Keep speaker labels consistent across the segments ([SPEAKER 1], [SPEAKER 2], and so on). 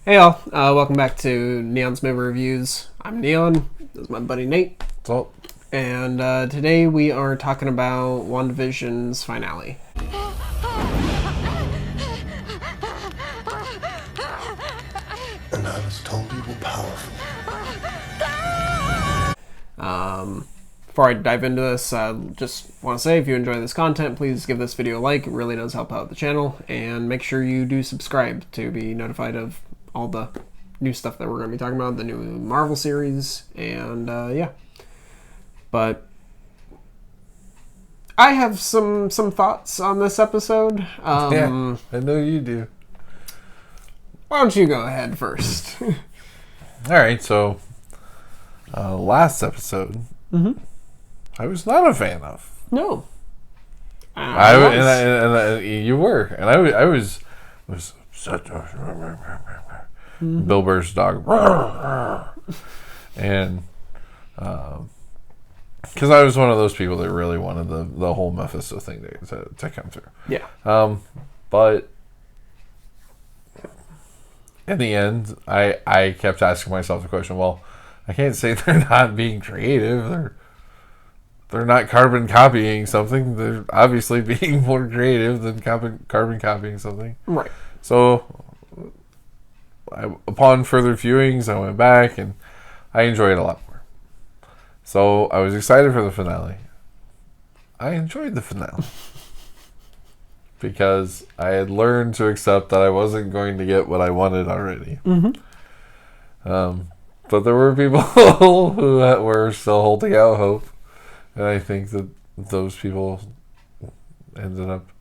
[SPEAKER 1] Hey y'all, welcome back to Neon's Movie Reviews. I'm Neon, this is my buddy Nate.
[SPEAKER 2] What's up?
[SPEAKER 1] And today we are talking about WandaVision's finale.
[SPEAKER 3] And I was told you were powerful.
[SPEAKER 1] Before I dive into this, just want to say if you enjoy this content, please give this video a like. It really does help out the channel. And make sure you do subscribe to be notified of all the new stuff that we're going to be talking about, the new Marvel series, and yeah. But I have some thoughts on this episode.
[SPEAKER 2] Yeah, I know you do.
[SPEAKER 1] Why don't you go ahead first?
[SPEAKER 2] All right, so last episode, I was not a fan of.
[SPEAKER 1] No.
[SPEAKER 2] You were, and I was such a Bill Burr's dog, and because I was one of those people that really wanted the whole Mephisto thing to come through.
[SPEAKER 1] Yeah.
[SPEAKER 2] But in the end, I kept asking myself the question, well, I can't say they're not being creative. They're not carbon copying something. They're obviously being more creative than carbon copying something.
[SPEAKER 1] Right.
[SPEAKER 2] So, upon further viewings, I went back and I enjoyed it a lot more. So, I was excited for the finale. I enjoyed the finale. Because I had learned to accept that I wasn't going to get what I wanted already. But there were people who were still holding out hope. And I think that those people ended up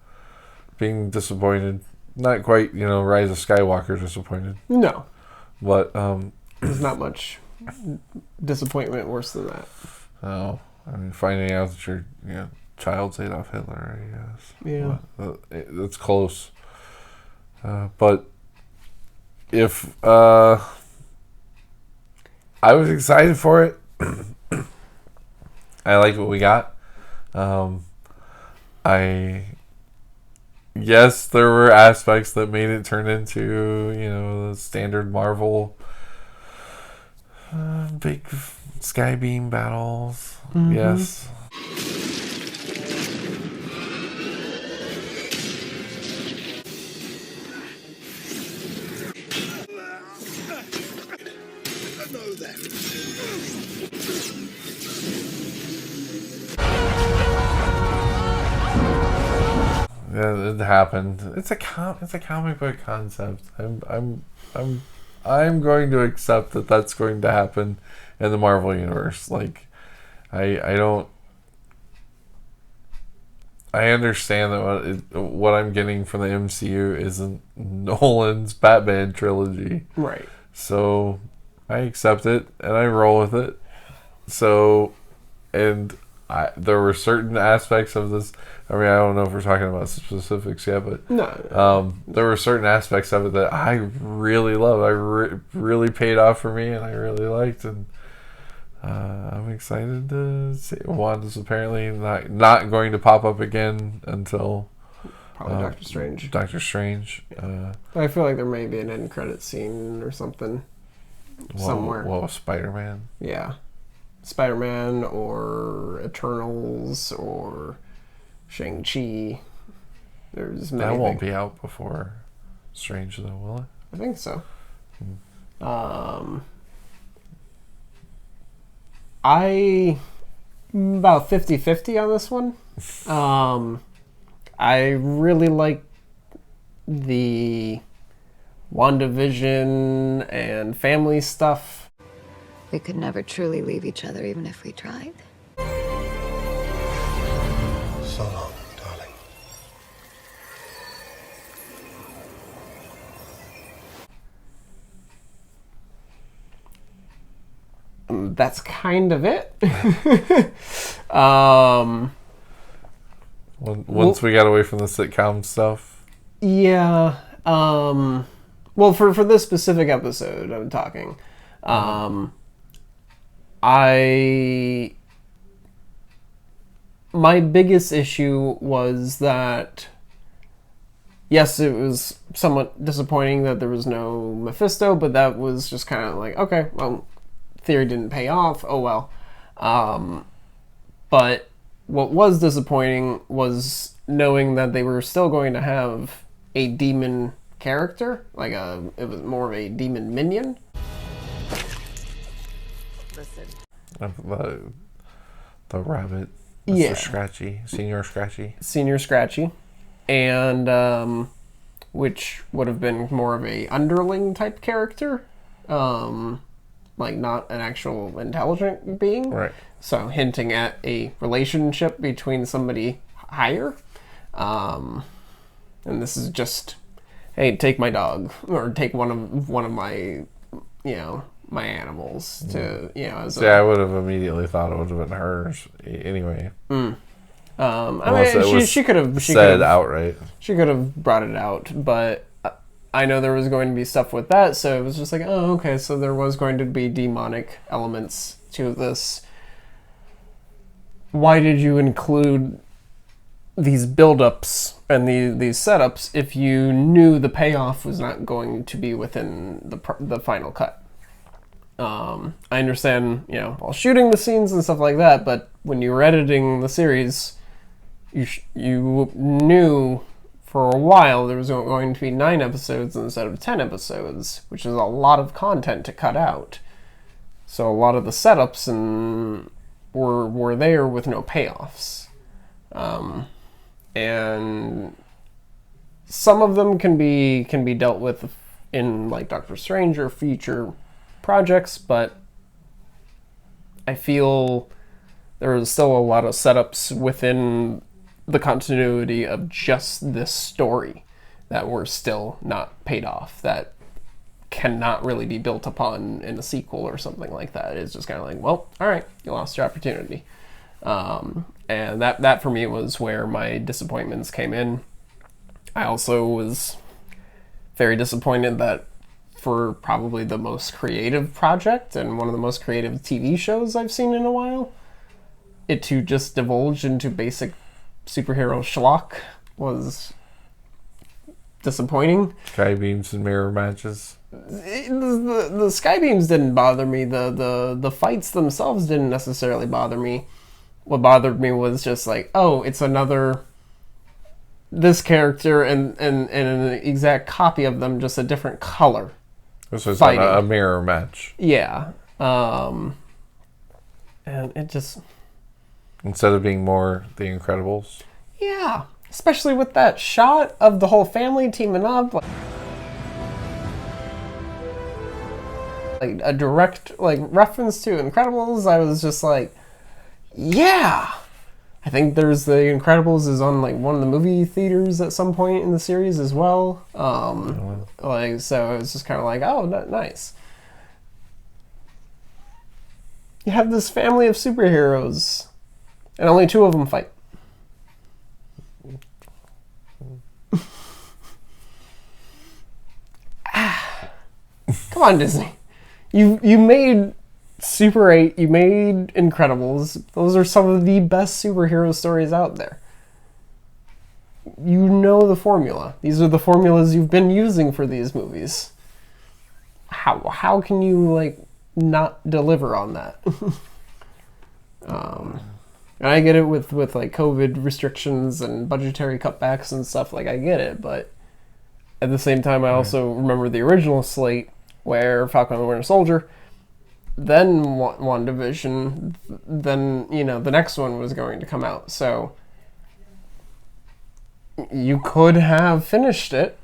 [SPEAKER 2] being disappointed. Not quite, Rise of Skywalker disappointed.
[SPEAKER 1] No.
[SPEAKER 2] But
[SPEAKER 1] there's not much disappointment worse than that.
[SPEAKER 2] Oh, I mean, finding out that your child's Adolf Hitler, I guess.
[SPEAKER 1] Yeah.
[SPEAKER 2] It's close. But if I was excited for it. I liked what we got. Yes, there were aspects that made it turn into, the standard Marvel big sky beam battles. Yes. Yeah, it happened. It's a comic book concept. I'm going to accept that that's going to happen in the Marvel universe. Like, I understand that what I'm getting from the MCU isn't Nolan's Batman trilogy.
[SPEAKER 1] Right. So
[SPEAKER 2] I accept it and I roll with it. So, and there were certain aspects of this. I mean, I don't know if we're talking about specifics yet, but
[SPEAKER 1] no.
[SPEAKER 2] There were certain aspects of it that I really loved. Really paid off for me, and I really liked. And I'm excited to see. Wanda's apparently not going to pop up again until
[SPEAKER 1] probably Doctor Strange.
[SPEAKER 2] Doctor Strange.
[SPEAKER 1] Yeah. I feel like there may be an end credit scene or something somewhere.
[SPEAKER 2] Well, Spider-Man.
[SPEAKER 1] Yeah. Spider-Man or Eternals or Shang-Chi. There's many.
[SPEAKER 2] That won't be out before Strange, though, will it?
[SPEAKER 1] I think so. I about 50-50 on this one. I really like the WandaVision and family stuff.
[SPEAKER 4] We could never truly leave each other, even if we tried.
[SPEAKER 3] So long, darling.
[SPEAKER 1] That's kind of it.
[SPEAKER 2] Once we got away from the sitcom stuff.
[SPEAKER 1] Yeah. Well, for this specific episode, I'm talking. My biggest issue was that, yes, it was somewhat disappointing that there was no Mephisto, but that was just kind of like, okay, well, theory didn't pay off. Oh well. But what was disappointing was knowing that they were still going to have a demon character, it was more of a demon minion.
[SPEAKER 4] Listen.
[SPEAKER 2] The rabbit.
[SPEAKER 1] Yeah.
[SPEAKER 2] Scratchy. Senior
[SPEAKER 1] Scratchy. And, which would have been more of a underling type character. Not an actual intelligent being.
[SPEAKER 2] Right.
[SPEAKER 1] So hinting at a relationship between somebody higher. And this is just, hey, take my dog, or take one of my, my animals to,
[SPEAKER 2] I would have immediately thought it would have been hers anyway.
[SPEAKER 1] She could have
[SPEAKER 2] said outright.
[SPEAKER 1] She could have brought it out, but I know there was going to be stuff with that, so it was just like, oh, okay, so there was going to be demonic elements to this. Why did you include these build-ups and these setups if you knew the payoff was not going to be within the final cut? I understand, while shooting the scenes and stuff like that, but when you were editing the series, you knew for a while there was going to be 9 episodes instead of 10 episodes, which is a lot of content to cut out. So a lot of the setups were there with no payoffs. And some of them can be dealt with in like Doctor Strange or future projects, but I feel there is still a lot of setups within the continuity of just this story that were still not paid off, that cannot really be built upon in a sequel or something like that. It's just kind of like, well, all right, you lost your opportunity. And that for me was where my disappointments came in. I also was very disappointed that for probably the most creative project and one of the most creative TV shows I've seen in a while, it to just divulge into basic superhero schlock was disappointing.
[SPEAKER 2] Sky beams and mirror matches.
[SPEAKER 1] The sky beams didn't bother me. The fights themselves didn't necessarily bother me. What bothered me was just like, oh, it's another this character and an exact copy of them, just a different color.
[SPEAKER 2] This was a mirror match.
[SPEAKER 1] Yeah. And it just...
[SPEAKER 2] Instead of being more The Incredibles.
[SPEAKER 1] Yeah. Especially with that shot of the whole family teaming up. Like a direct reference to Incredibles. I was just like, yeah. I think there's The Incredibles is on one of the movie theaters at some point in the series as well. So it was just kind of like, oh, nice. You have this family of superheroes, and only 2 of them fight. Come on, Disney. You made Super 8, you made Incredibles. Those are some of the best superhero stories out there. You know the formula. These are the formulas you've been using for these movies. How can you not deliver on that? And I get it with COVID restrictions and budgetary cutbacks and stuff. I get it, but at the same time, I also remember the original slate where Falcon and the Winter Soldier, then WandaVision, then, the next one was going to come out. So you could have finished it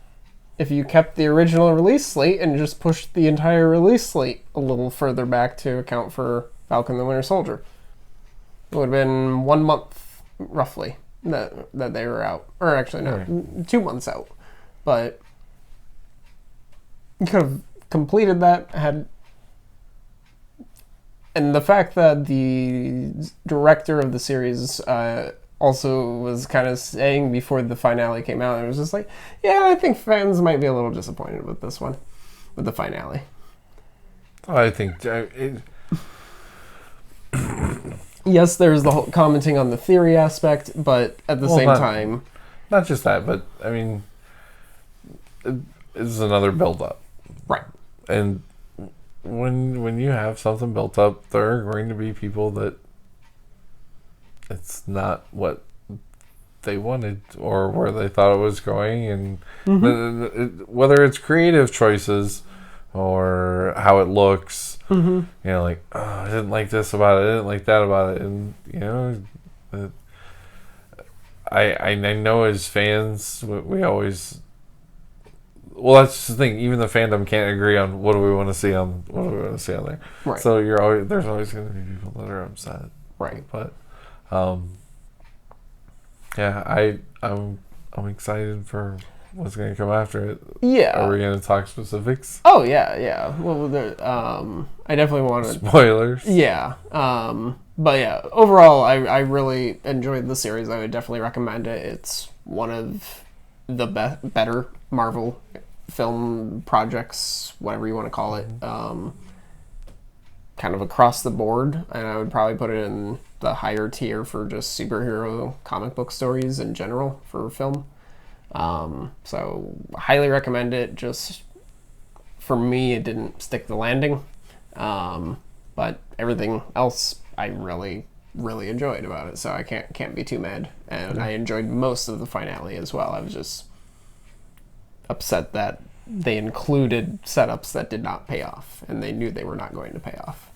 [SPEAKER 1] if you kept the original release slate and just pushed the entire release slate a little further back to account for Falcon and the Winter Soldier. It would have been 1 month, roughly, that they were out. Or actually, no, 2 months out. But you could have completed that, and the fact that the director of the series also was kind of saying before the finale came out, it was just like, yeah, I think fans might be a little disappointed with this one, with the finale.
[SPEAKER 2] I think
[SPEAKER 1] yes, there's the whole commenting on the theory aspect, but at the same time,
[SPEAKER 2] not just that, but I mean, is another build up.
[SPEAKER 1] Right.
[SPEAKER 2] And when you have something built up, there are going to be people that it's not what they wanted or where they thought it was going, and whether it's creative choices or how it looks, you know, like, oh, I didn't like this about it, I didn't like that about it, and you know, I know as fans we always, well, that's the thing, even the fandom can't agree on what do we want to see on there.
[SPEAKER 1] Right.
[SPEAKER 2] So there's always going to be people that are upset.
[SPEAKER 1] Right.
[SPEAKER 2] But yeah, I'm excited for what's going to come after it.
[SPEAKER 1] Yeah.
[SPEAKER 2] Are we going to talk specifics?
[SPEAKER 1] Oh yeah. Well, I definitely want to.
[SPEAKER 2] Spoilers.
[SPEAKER 1] Yeah. But yeah, overall, I really enjoyed the series. I would definitely recommend it. It's one of the better Marvel film projects, whatever you want to call it, kind of across the board, and I would probably put it in the higher tier for just superhero comic book stories in general for film. So highly recommend it. Just for me, it didn't stick the landing, but everything else I really enjoyed about it, so I can't be too mad. And I enjoyed most of the finale as well. I was just upset that they included setups that did not pay off, and they knew they were not going to pay off.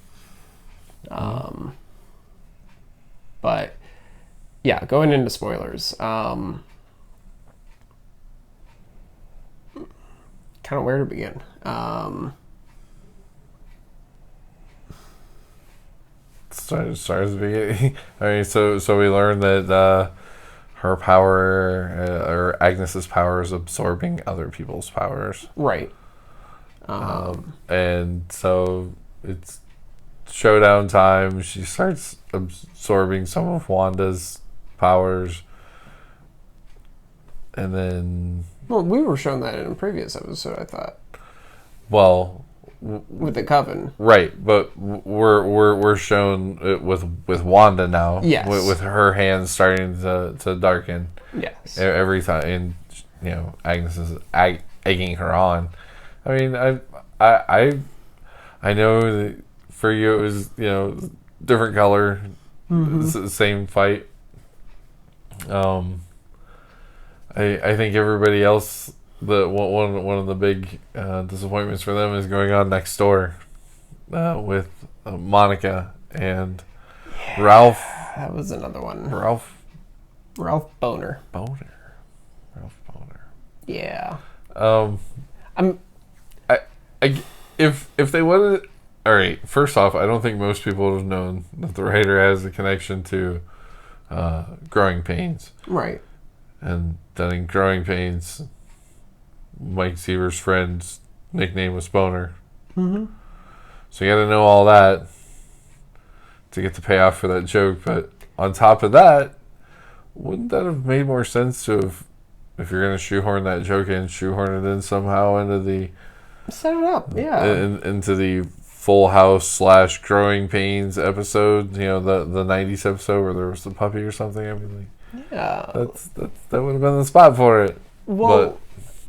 [SPEAKER 1] But yeah, going into spoilers, kind of where to begin.
[SPEAKER 2] Start at the beginning. I mean, so we learned that her power, or Agnes's power, is absorbing other people's powers.
[SPEAKER 1] Right.
[SPEAKER 2] And so it's showdown time. She starts absorbing some of Wanda's powers, and then.
[SPEAKER 1] Well, we were shown that in a previous episode, I thought.
[SPEAKER 2] Well.
[SPEAKER 1] With the Coven,
[SPEAKER 2] right? But we're shown it with Wanda now.
[SPEAKER 1] Yes,
[SPEAKER 2] with her hands starting to darken.
[SPEAKER 1] Yes,
[SPEAKER 2] every time, and you know, Agnes is egging her on. I mean, I know that for you it was, you know, different color, same fight. I think everybody else. One of the big disappointments for them is going on next door with Monica and Ralph.
[SPEAKER 1] That was another one.
[SPEAKER 2] Ralph
[SPEAKER 1] Boner.
[SPEAKER 2] Ralph Boner.
[SPEAKER 1] Yeah.
[SPEAKER 2] If they wanted, all right. First off, I don't think most people would have known that the writer has a connection to Growing Pains.
[SPEAKER 1] Right.
[SPEAKER 2] And then in Growing Pains, Mike Seaver's friend's nickname was Boner. So you got to know all that to get the payoff for that joke. But on top of that, wouldn't that have made more sense to have, if you're going to shoehorn that joke in, shoehorn it in somehow into the
[SPEAKER 1] set it up, yeah,
[SPEAKER 2] into the Full House / Growing Pains episode. You know, the '90s episode where there was the puppy or something. I mean, like,
[SPEAKER 1] yeah,
[SPEAKER 2] that would have been the spot for it.
[SPEAKER 1] Well.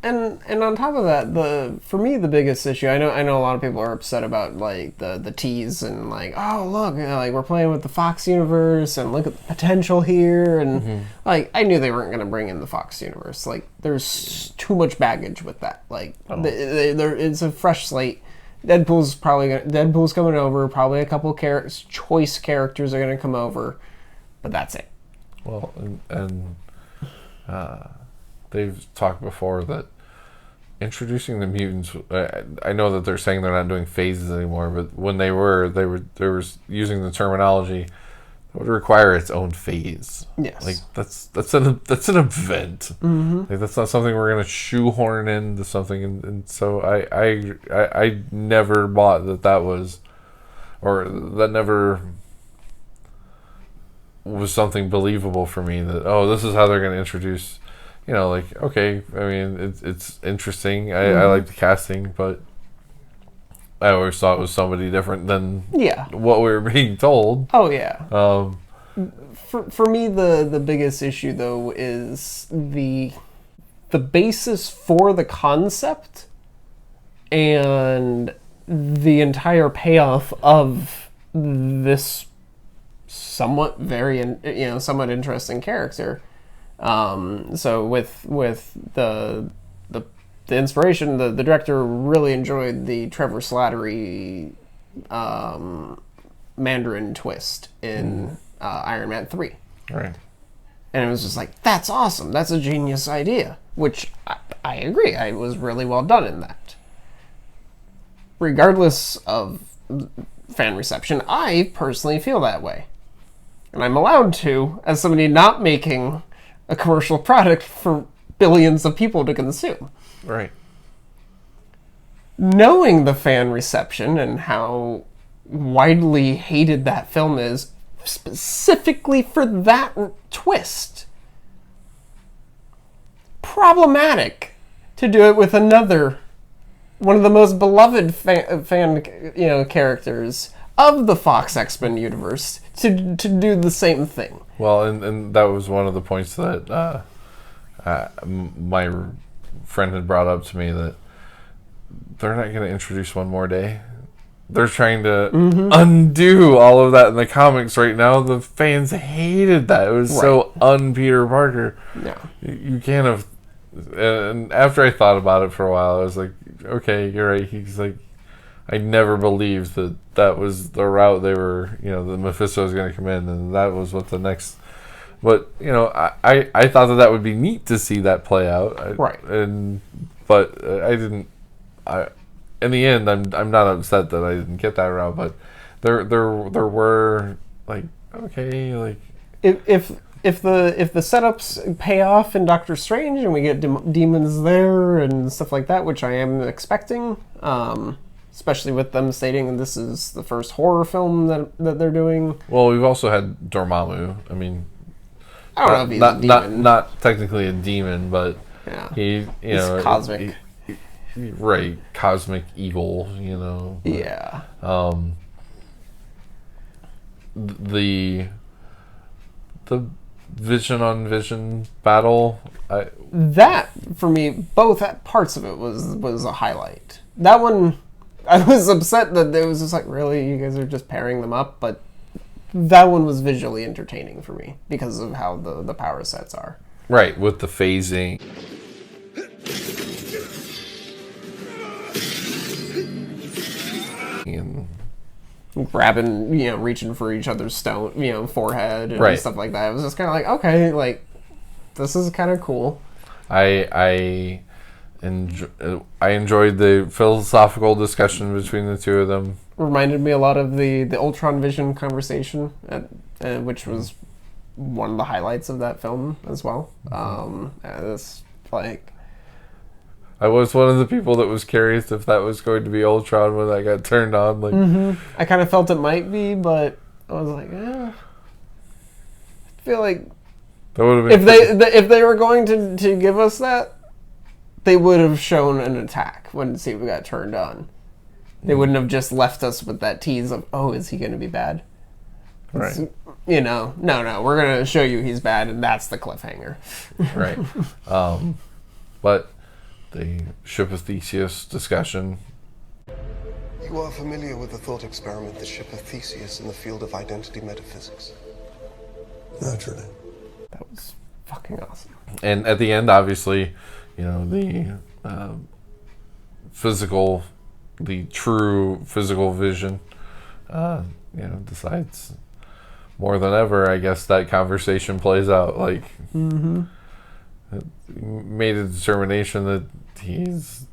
[SPEAKER 1] And on top of that, for me the biggest issue, I know a lot of people are upset about like the tease and like, oh look, you know, like we're playing with the Fox universe and look at the potential here, and like I knew they weren't going to bring in the Fox universe. Like there's too much baggage with that. Like it's a fresh slate. Deadpool's coming over. Probably a couple choice characters are going to come over, but that's it.
[SPEAKER 2] Well, and they've talked before that introducing the mutants. I know that they're saying they're not doing phases anymore, but when they were using the terminology, it would require its own phase.
[SPEAKER 1] Yes,
[SPEAKER 2] like that's an event. Like that's not something we're gonna shoehorn into something. And so I never bought that was, or that never was something believable for me. That this is how they're gonna introduce. You know, like, okay, I mean, it's interesting. I like the casting, but I always thought it was somebody different than what we were being told.
[SPEAKER 1] Oh, yeah. For me, the biggest issue, though, is the the basis for the concept and the entire payoff of this somewhat somewhat interesting character. So with the inspiration, the director really enjoyed the Trevor Slattery Mandarin twist in Iron Man 3.
[SPEAKER 2] Right.
[SPEAKER 1] And it was just like, that's awesome. That's a genius idea. Which I agree. I was really well done in that. Regardless of fan reception, I personally feel that way. And I'm allowed to, as somebody not making a commercial product for billions of people to consume.
[SPEAKER 2] Right.
[SPEAKER 1] Knowing the fan reception and how widely hated that film is, specifically for that twist, problematic to do it with one of the most beloved fan characters of the Fox X-Men universe to do the same thing.
[SPEAKER 2] Well, and that was one of the points that my friend had brought up to me, that they're not going to introduce One More Day. They're trying to undo all of that in the comics right now. The fans hated that. It was so un-Peter Parker.
[SPEAKER 1] Yeah.
[SPEAKER 2] You can't have... And after I thought about it for a while, I was like, okay, you're right. He's like, I never believed that was the route they were, the Mephisto was going to come in, and that was what the next... But, I thought that would be neat to see that play out.
[SPEAKER 1] Right.
[SPEAKER 2] But I didn't... In the end, I'm not upset that I didn't get that route, but there were, like, okay, like...
[SPEAKER 1] If the setups pay off in Doctor Strange and we get demons there and stuff like that, which I am expecting, especially with them stating this is the first horror film that they're doing.
[SPEAKER 2] Well, we've also had Dormammu. I mean,
[SPEAKER 1] I don't know if he's a demon.
[SPEAKER 2] Not technically a demon, but
[SPEAKER 1] yeah.
[SPEAKER 2] he's
[SPEAKER 1] cosmic.
[SPEAKER 2] Right, cosmic evil, But,
[SPEAKER 1] yeah.
[SPEAKER 2] The Vision on Vision battle,
[SPEAKER 1] that for me, both parts of it was a highlight. That one, I was upset that it was just like, really, you guys are just pairing them up, but that one was visually entertaining for me because of how the power sets are.
[SPEAKER 2] Right, with the phasing. And
[SPEAKER 1] grabbing, reaching for each other's stone, forehead and
[SPEAKER 2] right.
[SPEAKER 1] stuff like that. It was just kind of like, okay, like, this is kind of cool.
[SPEAKER 2] I enjoyed the philosophical discussion between the two of them.
[SPEAKER 1] Reminded me a lot of the Ultron Vision conversation, which was one of the highlights of that film as well. It's like...
[SPEAKER 2] I was one of the people that was curious if that was going to be Ultron when that got turned on. Like,
[SPEAKER 1] I kind of felt it might be, but I was like, I feel like
[SPEAKER 2] that would have been
[SPEAKER 1] if they were going to give us that, they would have shown an attack when see if we got turned on. They wouldn't have just left us with that tease of, oh, is he going to be bad?
[SPEAKER 2] Right.
[SPEAKER 1] No, we're going to show you he's bad, and that's the cliffhanger.
[SPEAKER 2] Right. But the Ship of Theseus discussion.
[SPEAKER 3] You are familiar with the thought experiment, the Ship of Theseus, in the field of identity metaphysics? Naturally.
[SPEAKER 1] That was fucking awesome.
[SPEAKER 2] And at the end, obviously, the the true physical vision, decides more than ever. I guess that conversation plays out. Like, made a determination that he is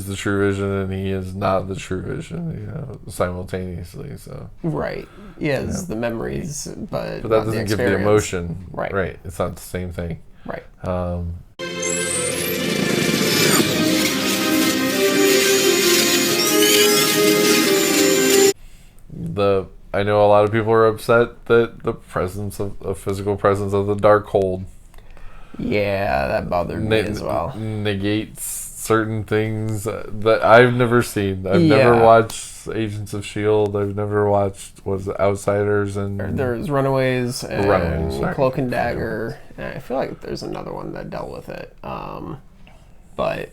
[SPEAKER 2] the true vision and he is not the true vision, simultaneously. So
[SPEAKER 1] right, yes, the memories, but
[SPEAKER 2] that
[SPEAKER 1] not
[SPEAKER 2] doesn't
[SPEAKER 1] the
[SPEAKER 2] give the emotion.
[SPEAKER 1] Right,
[SPEAKER 2] It's not the same thing.
[SPEAKER 1] Right.
[SPEAKER 2] I know a lot of people are upset that the presence of a physical presence of the Darkhold.
[SPEAKER 1] Yeah, that bothered me as well.
[SPEAKER 2] Negates certain things that I've never seen. I've never watched Agents of S.H.I.E.L.D. I've never watched Outsiders, and
[SPEAKER 1] there's Runaways and
[SPEAKER 2] Runaways,
[SPEAKER 1] Cloak and Dagger. And I feel like there's another one that dealt with it. But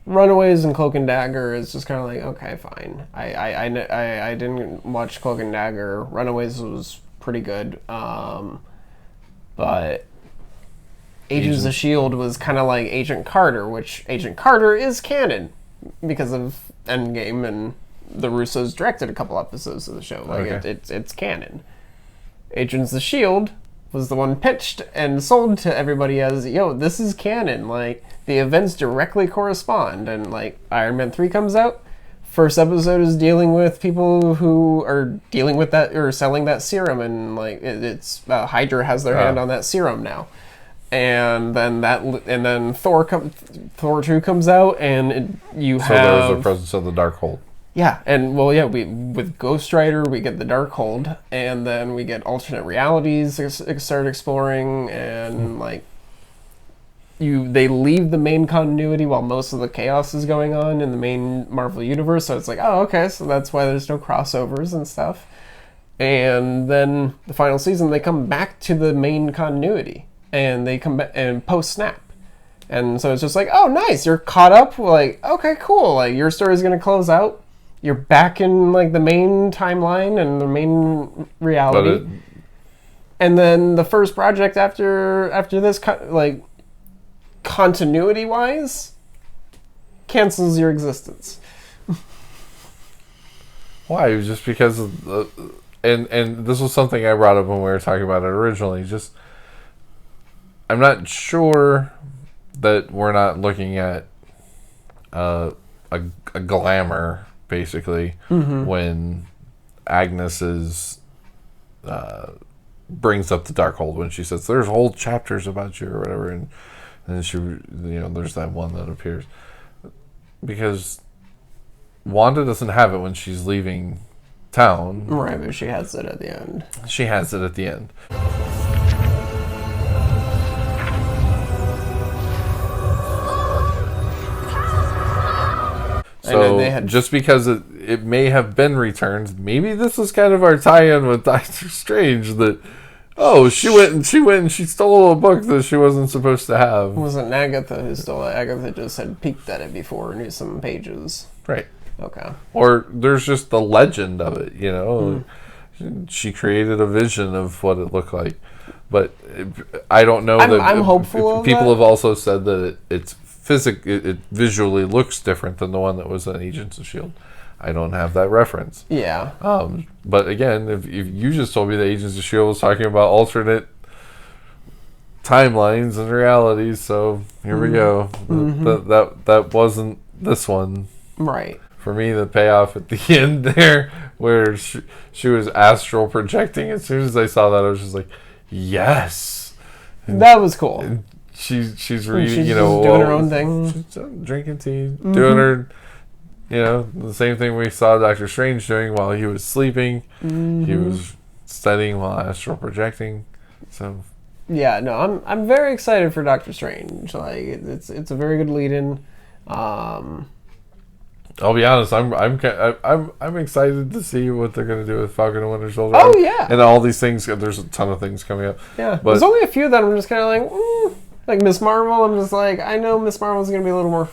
[SPEAKER 1] Runaways and Cloak and Dagger is just kind of like, okay, fine. I didn't watch Cloak and Dagger. Runaways was pretty good. But Agents of S.H.I.E.L.D. was kind of like Agent Carter, which Agent Carter is canon because of Endgame, and the Russos directed a couple episodes of the show. Like,
[SPEAKER 2] Okay.
[SPEAKER 1] it's canon. Agents of S.H.I.E.L.D. was the one pitched and sold to everybody as, yo, this is canon. Like, the events directly correspond. And, like, Iron Man 3 comes out. First episode is dealing with people who are dealing with that, or selling that serum. And, like, it's Hydra has their hand on that serum now. And then Thor 2 comes out, and you have...
[SPEAKER 2] So there was a presence of the Darkhold.
[SPEAKER 1] Yeah, and with Ghost Rider, we get the Darkhold, and then we get alternate realities start exploring, and they leave the main continuity while most of the chaos is going on in the main Marvel universe. So it's like, oh, okay, so that's why there's no crossovers and stuff. And then the final season, they come back to the main continuity, and they come back and post Snap. And so it's just like, oh, nice, you're caught up. Like, okay, cool. Like, your story's gonna close out. You're back in like the main timeline and the main reality. And then the first project after this, like, continuity wise, cancels your existence.
[SPEAKER 2] Why? Just because of the, and this was something I brought up when we were talking about it originally. Just, I'm not sure that we're not looking at a glamour, basically, when Agnes brings up the Darkhold, when she says there's whole chapters about you or whatever, and then she, there's that one that appears, because Wanda doesn't have it when she's leaving town.
[SPEAKER 1] Right, but she has it at the end.
[SPEAKER 2] She has it at the end. So just because it may have been returned, maybe this was kind of our tie-in with Doctor Strange, that she went and she stole a book that she wasn't supposed to have.
[SPEAKER 1] It wasn't Agatha who stole it. Agatha just had peeked at it before and knew some pages.
[SPEAKER 2] Right.
[SPEAKER 1] Okay.
[SPEAKER 2] Or there's just the legend of it, She created a vision of what it looked like. But I don't know.
[SPEAKER 1] I'm hopeful of
[SPEAKER 2] people
[SPEAKER 1] that.
[SPEAKER 2] have also said that it visually looks different than the one that was in Agents of S.H.I.E.L.D. I don't have that reference.
[SPEAKER 1] Yeah.
[SPEAKER 2] But again, if you just told me that Agents of S.H.I.E.L.D. was talking about alternate timelines and realities, so here we go. That wasn't this one.
[SPEAKER 1] Right.
[SPEAKER 2] For me, the payoff at the end there, where she was astral projecting, as soon as I saw that, I was just like, yes. And
[SPEAKER 1] that was cool.
[SPEAKER 2] She's reading,
[SPEAKER 1] she's just doing her own thing.
[SPEAKER 2] She's drinking tea, doing her, the same thing we saw Doctor Strange doing while he was sleeping. He was studying while astral projecting. So,
[SPEAKER 1] yeah, no, I'm very excited for Doctor Strange. Like, it's a very good lead-in.
[SPEAKER 2] I'll be honest, I'm excited to see what they're going to do with Falcon and Winter Soldier.
[SPEAKER 1] Oh, yeah.
[SPEAKER 2] And all these things, there's a ton of things coming up.
[SPEAKER 1] Yeah,
[SPEAKER 2] but
[SPEAKER 1] there's only a few that I'm just kind of like Miss Marvel. I'm just like, I know Miss Marvel's going to be a little more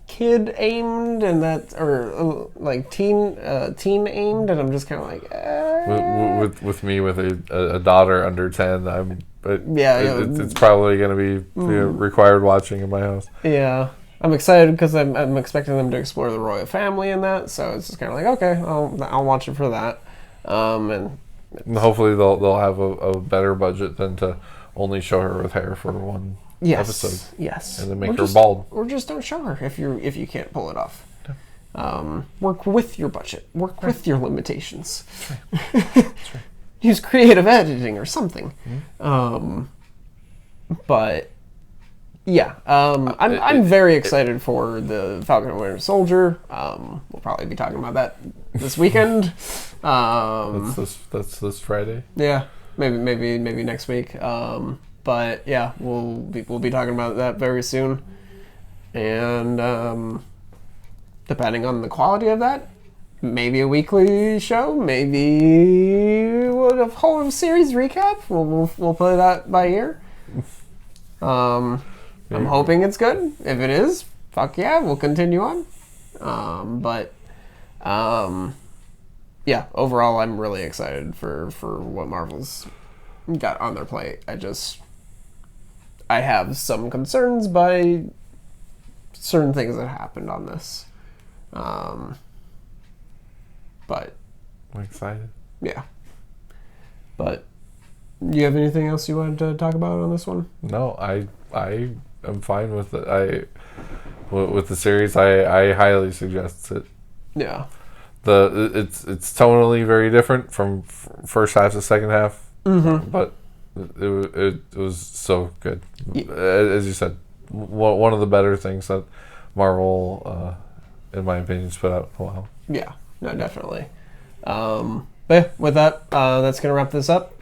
[SPEAKER 1] kid aimed, and like teen aimed, and I'm just kind of like,
[SPEAKER 2] with me with a daughter under 10, it's probably going to be required watching in my house.
[SPEAKER 1] Yeah. I'm excited because I'm expecting them to explore the royal family in that, so it's just kind of like, okay, I'll watch it for that, and
[SPEAKER 2] hopefully they'll have a better budget than to only show her with hair for one episode.
[SPEAKER 1] Yes,
[SPEAKER 2] and then make her bald,
[SPEAKER 1] or just don't show her if you can't pull it off. Work with your budget. Work with your limitations. That's right. That's right. Use creative editing or something. But. Yeah, I'm very excited for the Falcon and Winter Soldier. We'll probably be talking about that this weekend.
[SPEAKER 2] That's this Friday.
[SPEAKER 1] Yeah, maybe next week. But yeah, we'll be talking about that very soon. And depending on the quality of that, maybe a weekly show, maybe a whole series recap. We'll play that by ear. I'm hoping it's good. If it is, fuck yeah, we'll continue on. Yeah, overall, I'm really excited for what Marvel's got on their plate. I have some concerns by certain things that happened on this. But
[SPEAKER 2] I'm excited.
[SPEAKER 1] yeah. But do you have anything else you wanted to talk about on this one?
[SPEAKER 2] No, I am fine with it. With the series, I highly suggest it.
[SPEAKER 1] Yeah.
[SPEAKER 2] It's tonally very different from first half to second half, but it was so good. As you said, one of the better things that Marvel, in my opinion, has put out in a while.
[SPEAKER 1] Yeah, no, definitely. But yeah, with that, that's going to wrap this up.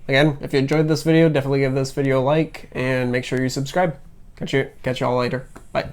[SPEAKER 1] Again, if you enjoyed this video, definitely give this video a like, and make sure you subscribe. Catch you all later. Bye.